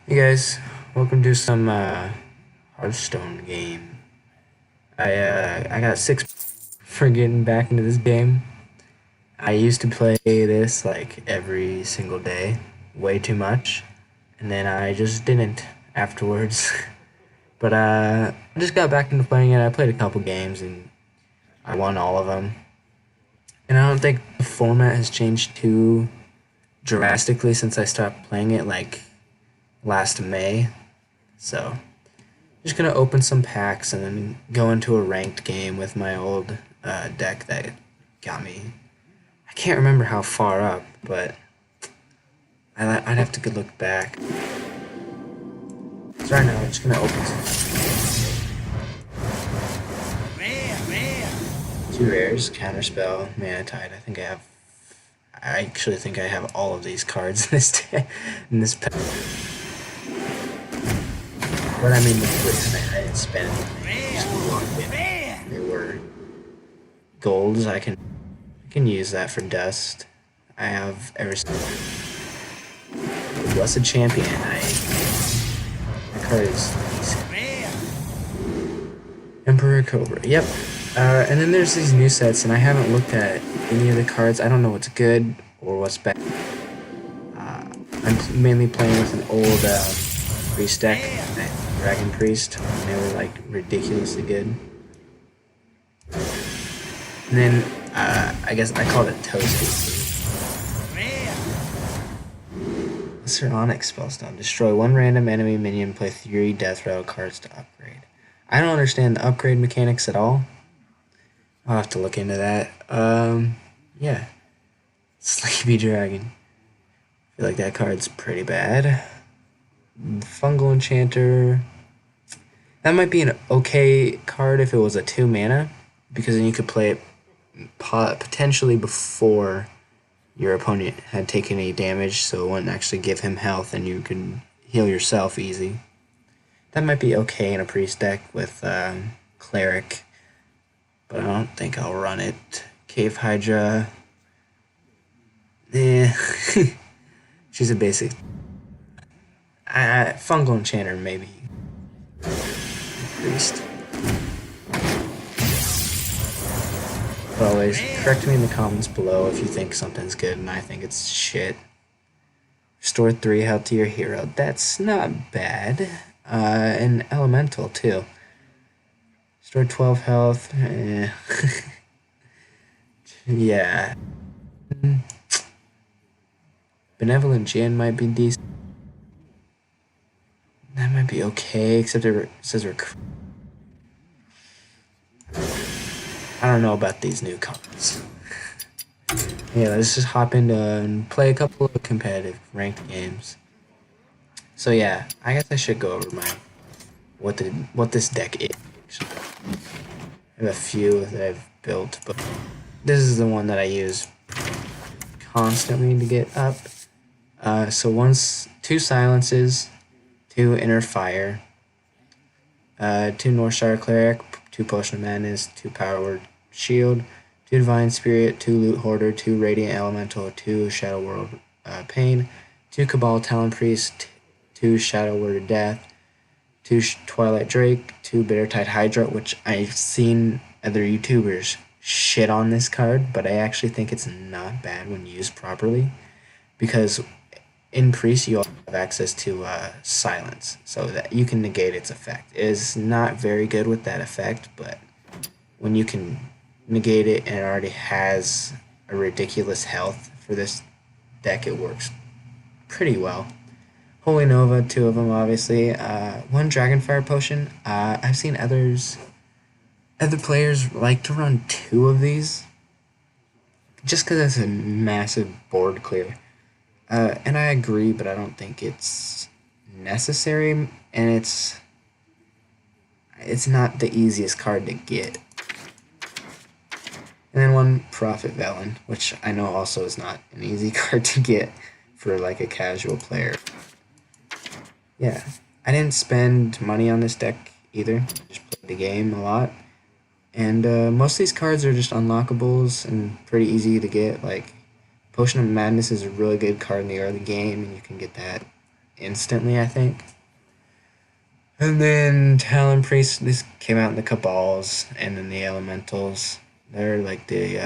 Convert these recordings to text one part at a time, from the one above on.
Hey guys, welcome to some Hearthstone game. I got six for getting back into this game. I used to play this like every single day, way too much, and then I just didn't afterwards. But I just got back into playing it. I played a couple games and I won all of them. And I don't think the format has changed too drastically since I stopped playing it like last May. So just gonna open some packs and then go into a ranked game with my old deck that got me. I can't remember how far up, but I'd have to go look back. So right now, I'm just gonna open some. Two rares, counterspell, mana tide. I actually think I have all of these cards in this pack. But I mean, I didn't spend anything. Just logged in. They were golds. I can use that for dust. I have ever the Blessed Champion. That card is Emperor Cobra. Yep. And then there's these new sets, and I haven't looked at any of the cards. I don't know what's good or what's bad. I'm mainly playing with an old priest deck, Dragon Priest. And they were like ridiculously good. And then I guess I called it Toasty. Lesser Onyx Spellstone. Destroy one random enemy minion, play 3 death rattle cards to upgrade. I don't understand the upgrade mechanics at all. I'll have to look into that. Yeah. Sleepy Dragon. I feel like that card's pretty bad. Fungal Enchanter. That might be an okay card if it was a 2 mana, because then you could play it potentially before your opponent had taken any damage, so it wouldn't actually give him health and you could heal yourself easy. That might be okay in a priest deck with Cleric, but I don't think I'll run it. Cave Hydra. Eh. She's a basic. Fungal Enchanter, maybe. Priest. But always, correct me in the comments below if you think something's good and I think it's shit. Restore 3 health to your hero. That's not bad. And Elemental, too. Restore 12 health. Yeah. Benevolent Jinn might be decent. That might be okay, except it says I don't know about these new cards. Yeah, let's just hop into and play a couple of competitive ranked games. So yeah, I guess I should go over what this deck is. I have a few that I've built, but this is the one that I use constantly to get up. So 2 silences, 2 inner fire, 2 Northshire Cleric, 2 Potion of Madness, 2 Power Word Shield, 2 Divine Spirit, 2 Loot Hoarder, 2 Radiant Elemental, 2 Shadow World Pain, 2 Cabal Talon Priest, 2 Shadow Word of Death, 2 Twilight Drake, 2 Bittertide Hydra, which I've seen other YouTubers shit on this card, but I actually think it's not bad when used properly, because in Priest you also have access to Silence, so that you can negate its effect. It is not very good with that effect, but when you can negate it and it already has a ridiculous health for this deck, it works pretty well. Holy Nova, 2 of them obviously. 1 Dragonfire Potion. I've seen other players like to run 2 of these, just because it's a massive board clear. And I agree, but I don't think it's necessary, and it's not the easiest card to get. And then 1 Prophet Velen, which I know also is not an easy card to get for like a casual player. Yeah, I didn't spend money on this deck either. Just played the game a lot. And most of these cards are just unlockables and pretty easy to get. Like Potion of Madness is a really good card in the early game, and you can get that instantly, I think. And then Talon Priest, this came out in the Cabals, and then the Elementals. They're like the,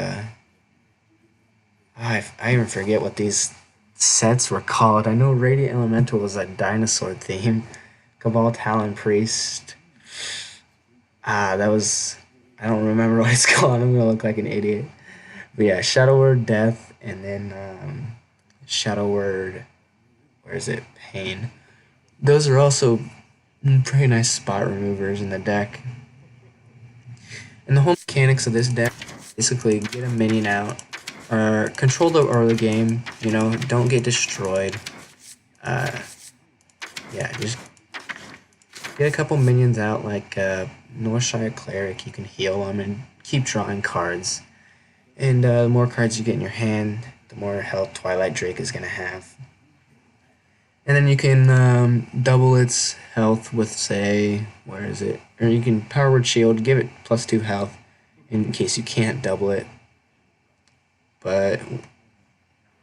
I even forget what these sets were called. I know Radiant Elemental was a dinosaur theme. Cabal Talon Priest. That was, I don't remember what it's called. I'm gonna look like an idiot. But yeah, Shadow Word Death, and then Shadow Word, where is it? Pain. Those are also pretty nice spot removers in the deck. And the whole mechanics of this deck, basically get a minion out, or control the early game, you know, don't get destroyed. Yeah, just get a couple minions out, like Northshire Cleric, you can heal them and keep drawing cards. And the more cards you get in your hand, the more health Twilight Drake is going to have. And then you can double its health with, say, where is it? Or you can Power Word Shield, give it +2 health in case you can't double it. But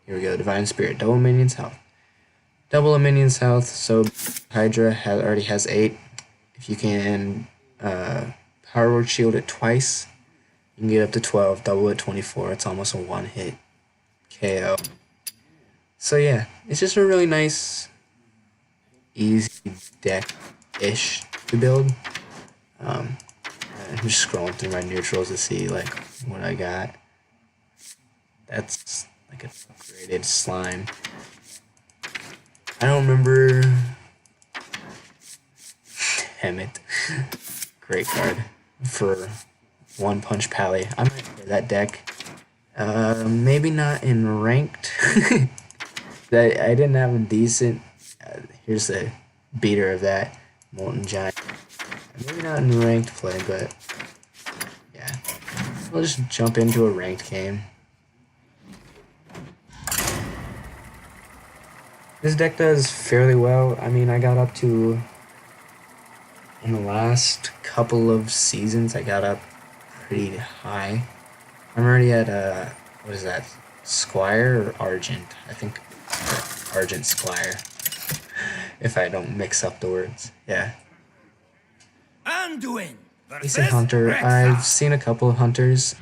here we go, Divine Spirit, double minion's health. Double a minion's health, so Hydra already has 8. If you can Power Word Shield it twice, you can get up to 12, double it 24. It's almost a one-hit KO. So yeah, it's just a really nice, easy deck-ish to build. I'm just scrolling through my neutrals to see like what I got. That's like an upgraded slime. I don't remember. Damn it. Great card for One Punch Pally. I might play that deck. Maybe not in ranked. I didn't have a decent. Here's the beater of that Molten Giant. Maybe not in ranked play, but yeah. We'll just jump into a ranked game. This deck does fairly well. I mean, I got up to, in the last couple of seasons, I got up pretty high. I'm already at, what is that, Squire or Argent? I think Argent Squire, if I don't mix up the words. Yeah. He's a hunter. I've seen a couple of hunters.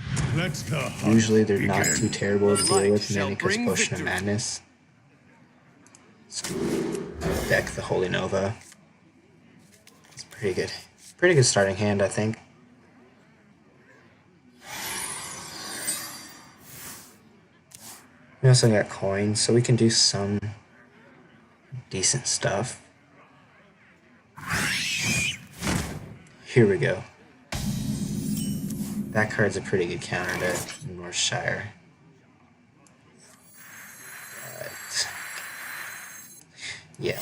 Usually they're not too terrible to deal with, mainly because Potion of Madness. Deck the Holy Nova. It's pretty good. Pretty good starting hand, I think. We also got coins, so we can do some decent stuff. Here we go. That card's a pretty good counter to Northshire. But yeah.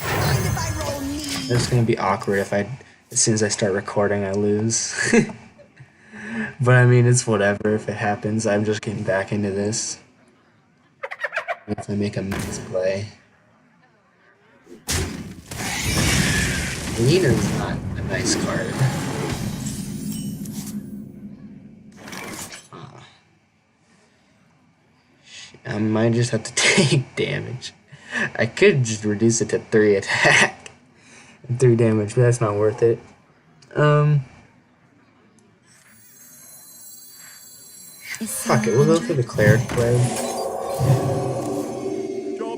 It's gonna be awkward if as soon as I start recording, I lose. But I mean, it's whatever. If it happens, I'm just getting back into this. If I make a misplay. Leader's not a nice card. I might just have to take damage. I could just reduce it to 3 attack and 3 damage, but that's not worth it. Fuck it, we'll go for the cleric play.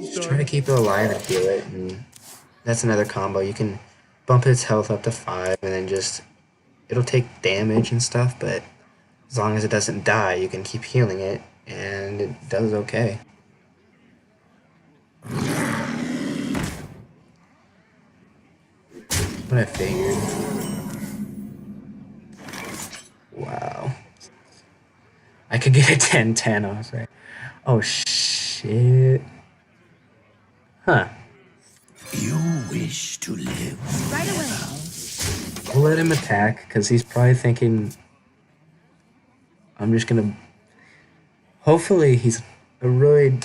Just try to keep it alive and heal it, and that's another combo. You can bump its health up to 5, and then just, it'll take damage and stuff, but as long as it doesn't die, you can keep healing it, and it does okay. What I figured. Wow. I could get a 10-10 off, right? Oh, shit. Huh. You wish to live right away. We'll let him attack, because he's probably thinking, I'm just gonna... Hopefully he's a really...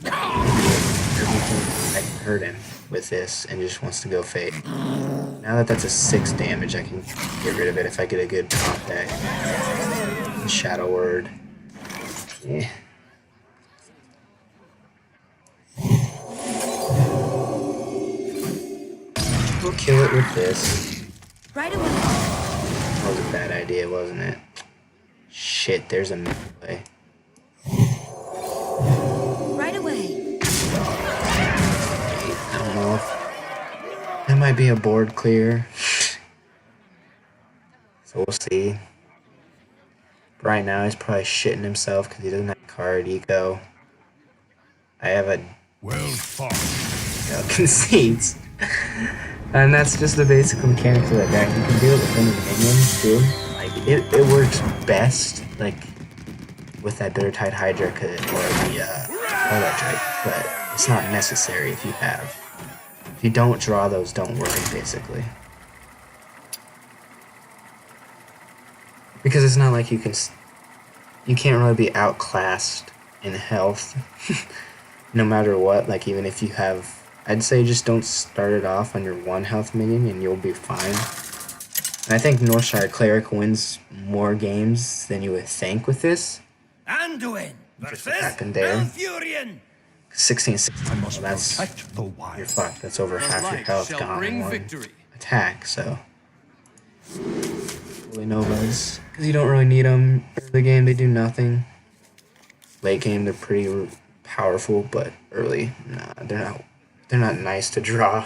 I can hurt him with this, and just wants to go Fate. Now that that's a 6 damage, I can get rid of it if I get a good top deck. Shadow Word. Yeah. go kill it with this. Right away. That was a bad idea, wasn't it? Shit, there's a melee. Right away. I don't know if that might be a board clear. So we'll see. Right now he's probably shitting himself because he doesn't have card eco. I have a Well fought. concedes. And that's just the basic mechanics of that deck. You can do it within the minions too. Like it works best like with that Bitter Tide Hydra or the Electric, but it's not necessary if you have. If you don't draw, those don't work basically. Because it's not like you can't really be outclassed in health no matter what. Like even if you have, I'd say just don't start it off on your 1 health minion and you'll be fine. And I think Northshire Cleric wins more games than you would think with this. Anduin Just versus what happened there. Malfurion. 16-16, must that's, protect the wild. you're fucked. That's over half your health gone in one attack, so. Holy Novas, because you don't really need them. Early game, they do nothing. Late game, they're pretty powerful, but early, nah, they're not nice to draw.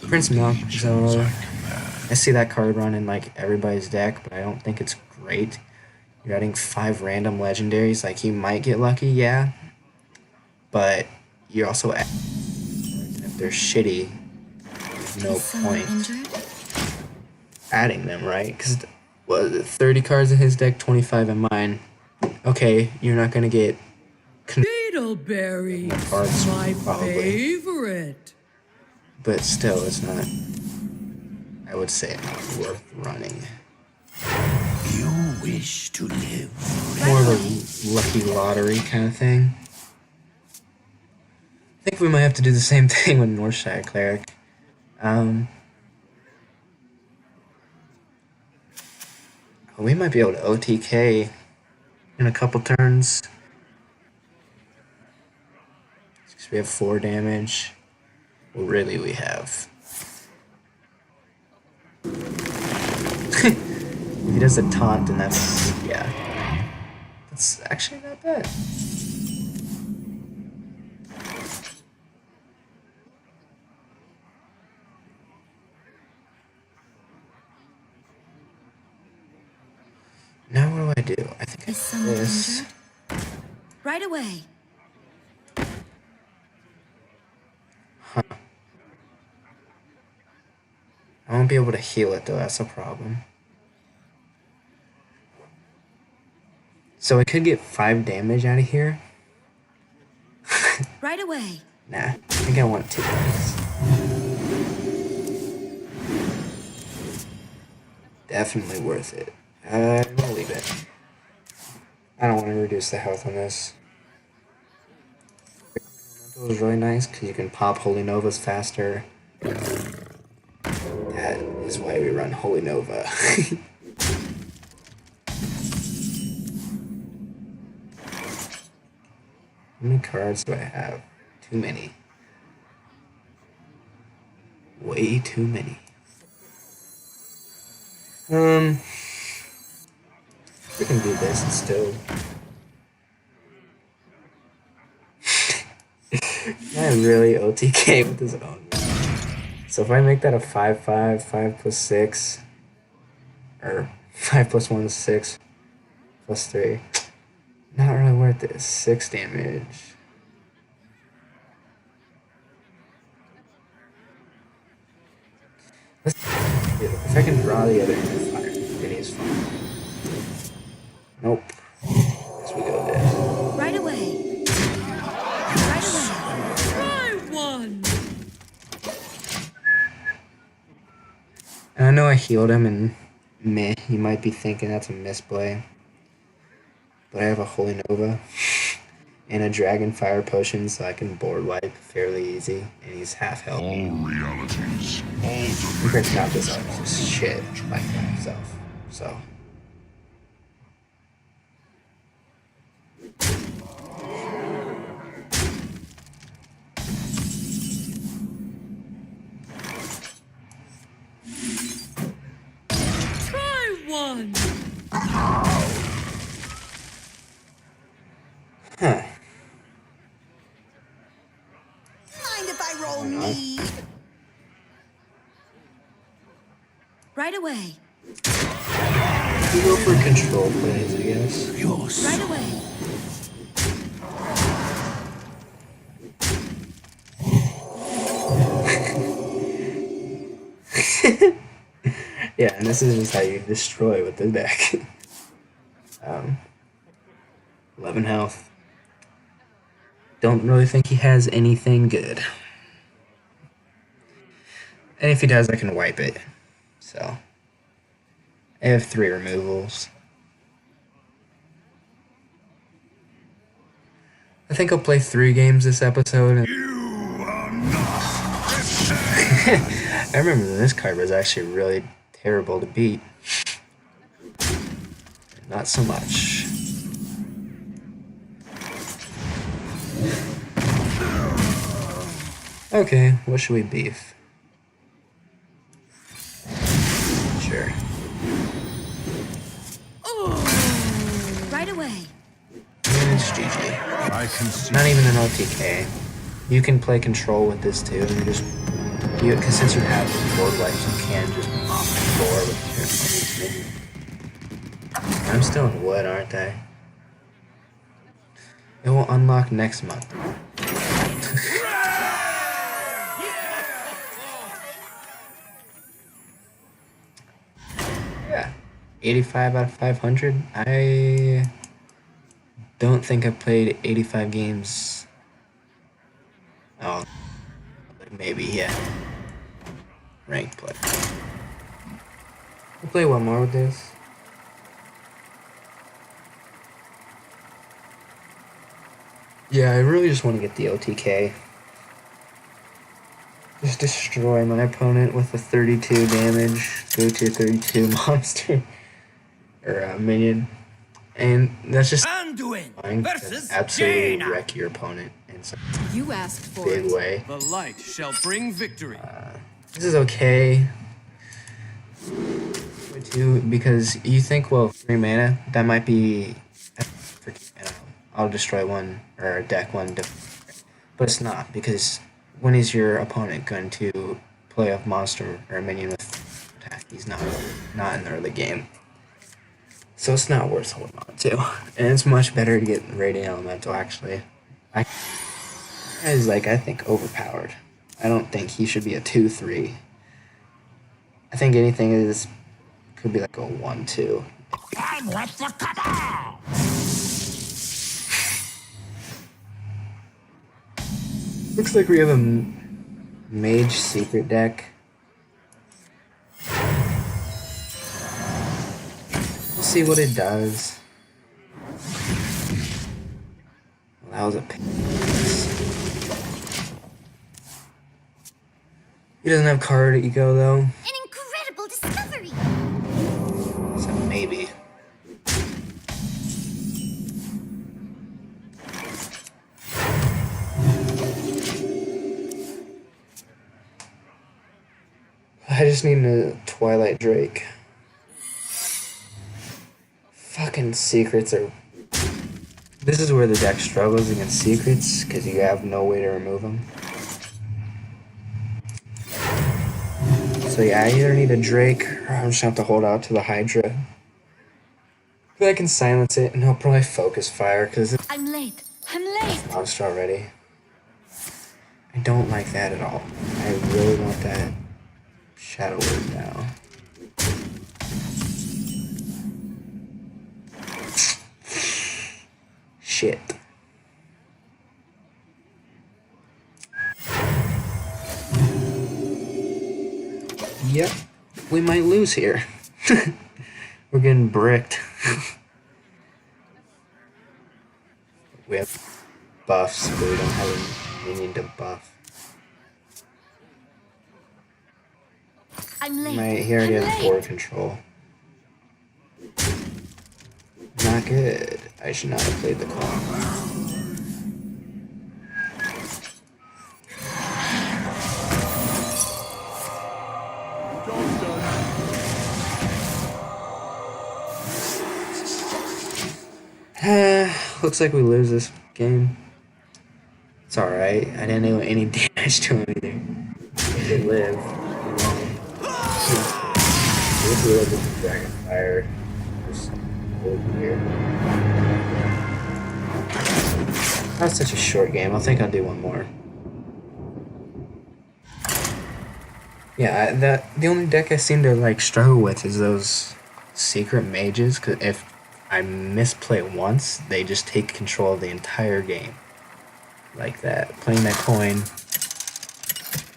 Prince Malzone. I see that card run in like everybody's deck, but I don't think it's great. You're adding 5 random legendaries, like you might get lucky, yeah. But you're also if they're shitty, there's no point adding them, right? Because what is it, 30 cards in his deck, 25 in mine. Okay, you're not gonna get Beetleberry, cards, my probably. favorite. But still, it's not, I would say, not worth running. You wish to live. More of a lucky lottery kind of thing. I think we might have to do the same thing with Northshire Cleric. We might be able to OTK in a couple turns. Because we have 4 damage. Well, really, we have. He does a taunt, and that's, yeah. That's actually not bad. Now what do? I think I do this. Right away. Huh. I won't be able to heal it though, that's a problem. So I could get 5 damage out of here. Right away. Nah, I think I want 2 damage. Definitely worth it. I'm gonna leave it. I don't want to reduce the health on this. It was really nice because you can pop Holy Novas faster. That is why we run Holy Nova. How many cards do I have? Too many. Way too many. We can do this and still. I really OTK with his own. So if I make that a 5/5, 5 plus 6, or 5 plus 1 is 6, plus 3, not really worth it. 6 damage. If I can draw the other end of fire, then he's fine. Nope. Guess we go this. Right away. Right away. Try one. And I know I healed him, and meh, you might be thinking that's a misplay. But I have a Holy Nova and a Dragon Fire Potion, so I can board wipe fairly easy, and he's half health. All realities. Compared to not this other just shit like himself. So. Huh. Mind if I roll Why not? me? Right away. We go for control plays, I guess. Right away. Yeah, and this is just how you destroy with the deck. 11 health. Don't really think he has anything good. And if he does, I can wipe it. So, I have 3 removals. I think I'll play 3 games this episode. And I remember this card was actually really terrible to beat. Not so much. Okay, what should we beef? Sure. Right away. And it's GG. I can see. Not even an OTK. You can play control with this too. You just, because since you have board wipes, you can just mop the floor with your opponent's minion. I'm still in wood, aren't I? It will unlock next month. Yeah, 85 out of 500. I don't think I've played 85 games. Oh, maybe, yeah. Ranked play. We'll play one more with this. Yeah, I really just want to get the OTK. Just destroy my opponent with a 32 damage, go to 32 monster, or minion. And that's just Anduin fine. versus Absolutely Jaina. wreck your opponent in some You asked for big it. way. The light shall bring victory. This is okay. Too, because you think, well, 3 mana, that might be. I'll destroy one or deck one, but it's not, because when is your opponent going to play a monster or a minion with attack? He's not in the early game, so it's not worth holding on to. And it's much better to get Radiant Elemental. Actually, is like, I think, overpowered. I don't think he should be a 2/3. I think anything is could be like a 1/2. I'm with the cabal. Looks like we have a mage secret deck. We'll see what it does. Allows a pass. He doesn't have card ego though, An incredible discovery. so maybe. I just need a Twilight Drake. Fucking secrets are. This is where the deck struggles against secrets, because you have no way to remove them. So yeah, I either need a Drake, or I'm just gonna have to hold out to the Hydra. But I can silence it, and he'll probably focus fire, because it's I'm late. I'm late. a monster already. I don't like that at all. I really want that Shadow Word now. Shit. Yep, we might lose here. We're getting bricked. We have buffs, but we don't have a minion to buff. I'm late. He already I'm has late. board control. Not good. I should not have played the call. Looks like we lose this game. It's alright. I didn't do any damage to him either. He did live. This is a dragon fire. Just over here. That's such a short game. I think I'll do one more. Yeah, the only deck I seem to like struggle with is those secret mages. Cause if I misplay once, they just take control of the entire game. Like that, playing that coin,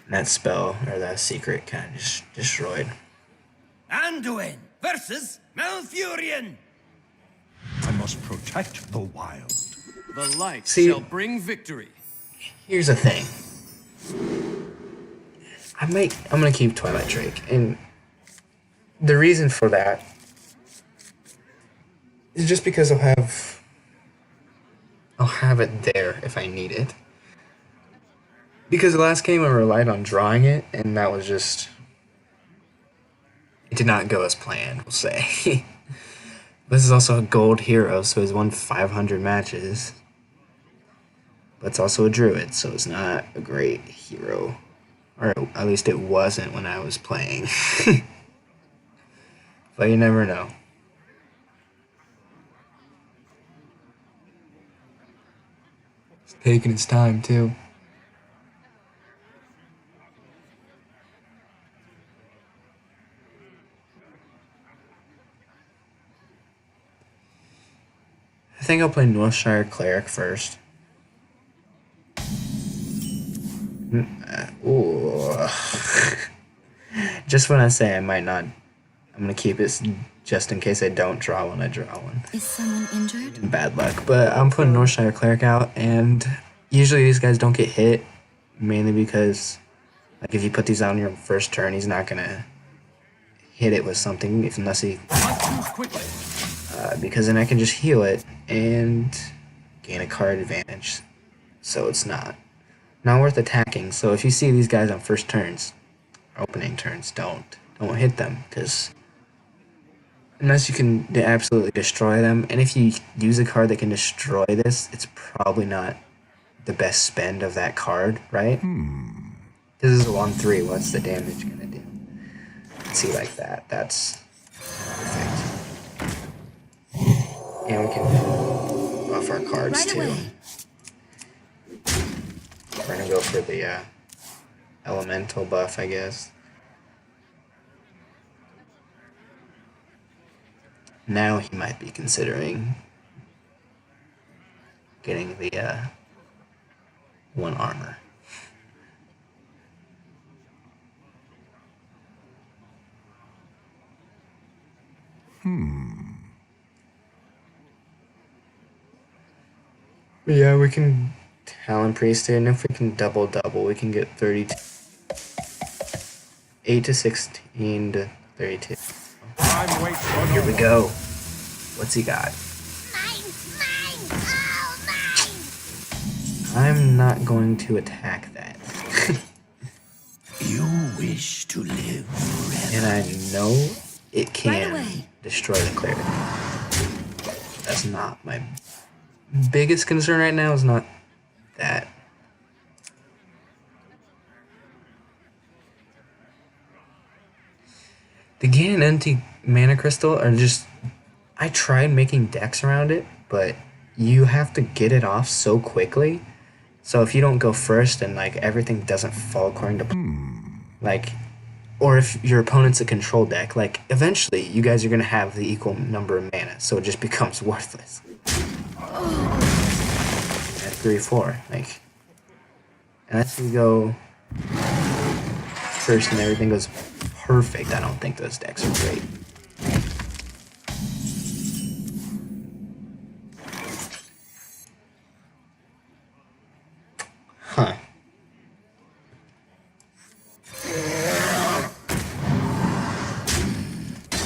that spell or that secret kind of just destroyed. Anduin versus Malfurion. I must protect the wild. The light See- shall bring victory. Here's the thing. I'm gonna keep Twilight Drake, and the reason for that is just because I'll have it there if I need it. Because the last game I relied on drawing it, and that was just, it did not go as planned, we'll say. This is also a gold hero, so he's won 500 matches. But it's also a druid, so it's not a great hero. Or at least it wasn't when I was playing. But you never know. It's taking its time, too. I think I'll play Northshire Cleric first. Ooh. Just when I say I might not, I'm gonna keep it just in case I don't draw one, I draw one. Is someone injured? Bad luck. But I'm putting Northshire Cleric out, and usually these guys don't get hit, mainly because, like, if you put these out on your first turn, he's not gonna hit it with something unless he, Not too quickly. because then I can just heal it and gain a card advantage. So it's not worth attacking. So if you see these guys on first turns, opening turns, don't hit them, because unless you can absolutely destroy them, and if you use a card that can destroy this, it's probably not the best spend of that card, right? This is a 1/3. What's the damage gonna do? See, like that. That's perfect. And we can buff our cards Right too. away. We're gonna go for the elemental buff, I guess. Now he might be considering getting the 1 armor. But yeah, we can Talon Priest it, and if we can double, we can get 32. 8 to 16 to 32. Time waits for Here no we one. go. What's he got? I'm not going to attack that. You wish to live forever. And I know it can away. destroy the cleric. That's not my biggest concern right now, is not that. The Gain and Empty Mana Crystal are just, I tried making decks around it, but you have to get it off so quickly. So if you don't go first and like everything doesn't fall according to like, or if your opponent's a control deck, like eventually you guys are gonna have the equal number of mana, so it just becomes worthless. At 3-4, like, unless you go first and everything goes perfect, I don't think those decks are great. Huh.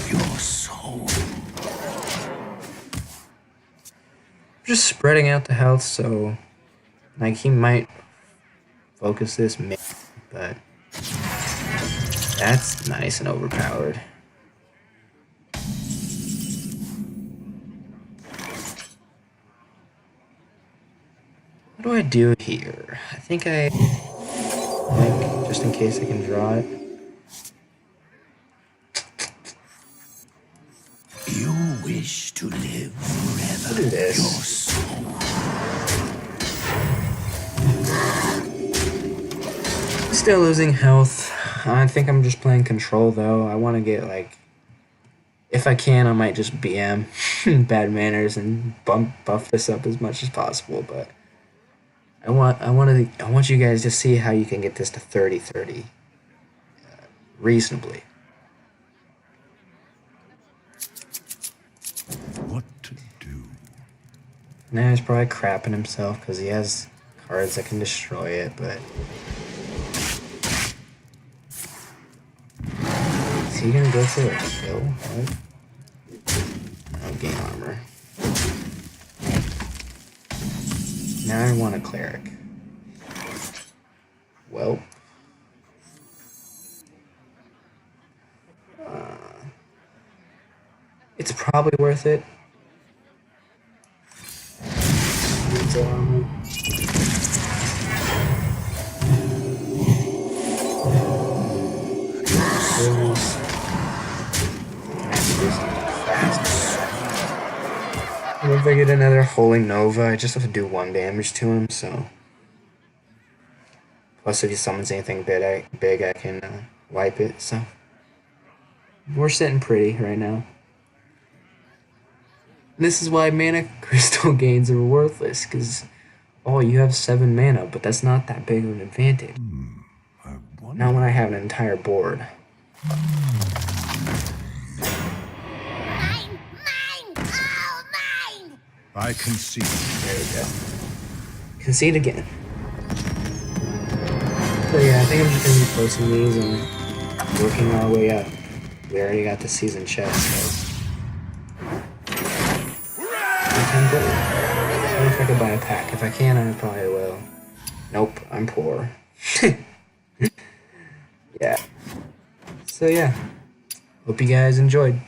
Your soul. Just spreading out the health, so like he might focus this mid, but that's nice and overpowered. What do I do here? I think just in case I can draw it. You wish to live forever. I'll do this. Your soul. Still losing health. I think I'm just playing control though. I want to get like, if I can, I might just BM bad manners and buff this up as much as possible. But I want you guys to see how you can get this to 30-30 reasonably. What to do? Now he's probably crapping himself because he has cards that can destroy it, but is he gonna go for a kill? What? Oh, gain armor. Now I want a cleric. Well, it's probably worth it. It's, if I get another Holy Nova, I just have to do 1 damage to him, so. Plus, if he summons anything big, I can wipe it, so. We're sitting pretty right now. This is why mana crystal gains are worthless, because, oh, you have 7 mana, but that's not that big of an advantage. Not when I have an entire board. Mine! All mine! I concede. There we go. Concede again. So yeah, I think I'm just going to be posting these and working our way up. We already got the season chest, so. 10 gold. I don't know if I could buy a pack. If I can, I probably will. Nope, I'm poor. Yeah. So yeah. Hope you guys enjoyed.